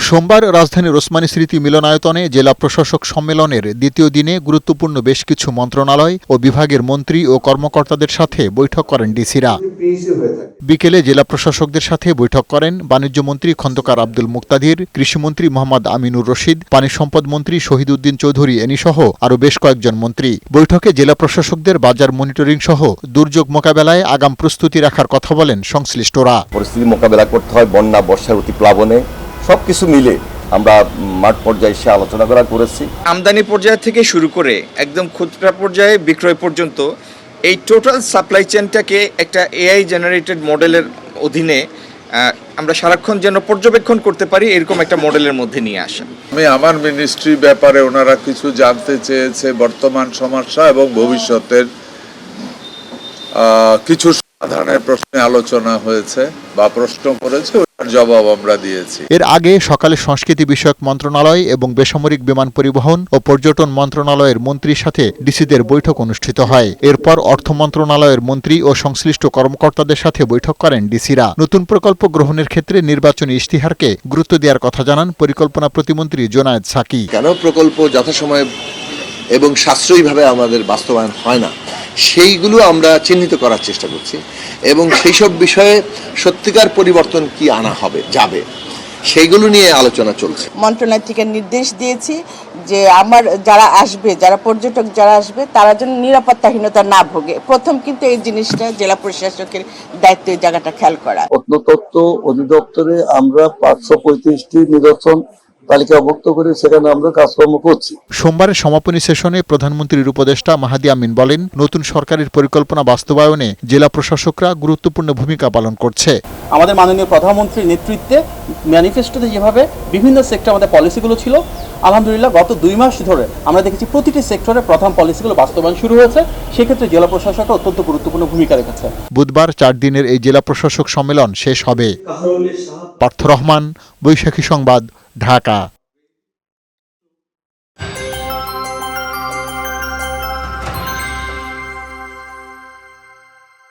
সোমবার রাজধানীর ওসমানী স্মৃতি মিলনায়তনে জেলা প্রশাসক সম্মেলনের দ্বিতীয় দিনে গুরুত্বপূর্ণ বেশ কিছু মন্ত্রণালয় ও বিভাগের মন্ত্রী ও কর্মকর্তাদের সাথে বৈঠক করেন ডিসিরা। বিকেলে জেলা প্রশাসকদের সাথে বৈঠক করেন বাণিজ্যমন্ত্রী খন্দকার আব্দুল মুক্তাদির, কৃষিমন্ত্রী মোহাম্মদ আমিনুর রশিদ, পানি সম্পদ মন্ত্রী শহীদ উদ্দিন চৌধুরী এনিসহ আরও বেশ কয়েকজন মন্ত্রী। বৈঠকে জেলা প্রশাসকদের বাজার মনিটরিং সহ দুর্যোগ মোকাবেলায় আগাম প্রস্তুতি রাখার কথা বলেন সংশ্লিষ্টরা। পরিস্থিতি মোকাবেলা করতে হয়, বন্যা, বর্ষার অতিপ্লাবনে সবকিছু মিলে আমরা মাঠ পর্যায়ে এসে আলোচনা করেছি। আমদানি পর্যায় থেকে শুরু করে একদম খুচরা পর্যায়ে বিক্রয় পর্যন্ত এই টোটাল সাপ্লাই চেনটাকে একটা এআই জেনারেটেড মডেলের অধীনে আমরা সারাক্ষণ যেন পর্যবেক্ষণ করতে পারি এরকম একটা মডেলের মধ্যে নিয়ে আসা। আমি আমার মিনিস্ট্রি ব্যাপারে ওনারা কিছু জানতে চেয়েছে, বর্তমান সমস্যা এবং ভবিষ্যতের কিছু সমাধানের প্রশ্নে আলোচনা হয়েছে বা প্রশ্ন করেছে, ওটার জবাব আমরা দিয়েছি। এর আগে সকালে সংস্কৃতি বিষয়ক মন্ত্রণালয় এবং বেসামরিক বিমান পরিবহন ও পর্যটন মন্ত্রণালয়ের মন্ত্রীর সাথে ডিসিদের বৈঠক অনুষ্ঠিত হয়। এরপর অর্থ মন্ত্রণালয়ের মন্ত্রী ও সংশ্লিষ্ট কর্মকর্তাদের সাথে বৈঠক করেন ডিসিরা। নতুন প্রকল্প গ্রহণের ক্ষেত্রে নির্বাচনী ইশতেহারকে গুরুত্ব দেওয়ার কথা জানান পরিকল্পনা প্রতিমন্ত্রী জোনায়েদ সাকি। কেন প্রকল্প যথাসময়ে এবং সাশ্রয়ীভাবে আমাদের বাস্তবায়ন হয় না সেইগুলো আমরা চিহ্নিত করার চেষ্টা করছি এবং সেই সব বিষয়ে সত্যিকার পরিবর্তন কি আনা যাবে সেইগুলো নিয়ে আলোচনা চলছে। মন্ত্রণালয় থেকে নির্দেশ দিয়েছি যে যারা পর্যটক যারা আসবে তারা যেন নিরাপত্তাহীনতা না ভোগে। প্রথম কিন্তু এই জিনিসটা জেলা প্রশাসকের দায়িত্ব, এই জায়গাটা খেয়াল করা। প্রত্নতত্ত্ব অধিদপ্তরে আমরা 535টি নিদর্শন তালিকাভুক্ত করে সেখানে আমরা কাজকর্ম করছি। সোমবারের সমাপনী সেশনে প্রধানমন্ত্রীর উপদেষ্টা মাহাদি আমিন বলেন, নতুন সরকারের পরিকল্পনা বাস্তবায়নে জেলা প্রশাসকরা গুরুত্বপূর্ণ ভূমিকা পালন করছে। আমাদের মাননীয় প্রধানমন্ত্রীর নেতৃত্বে ম্যানিফেস্টোতে যেভাবে বিভিন্ন সেক্টর আমাদের পলিসিগুলো ছিল, আলহামদুলিল্লাহ গত 2 মাস ধরে আমরা দেখেছি প্রতিটি সেক্টরে প্রধান পলিসিগুলো বাস্তবায়ন শুরু হয়েছে। সেক্ষেত্রে জেলা প্রশাসকরা অত্যন্ত গুরুত্বপূর্ণ ভূমিকা রেখেছে। বুধবার 4 দিনের এই জেলা প্রশাসক সম্মেলন শেষ হবে। পার্থ রহমান, বৈশাখী সংবাদ, ঢাকা।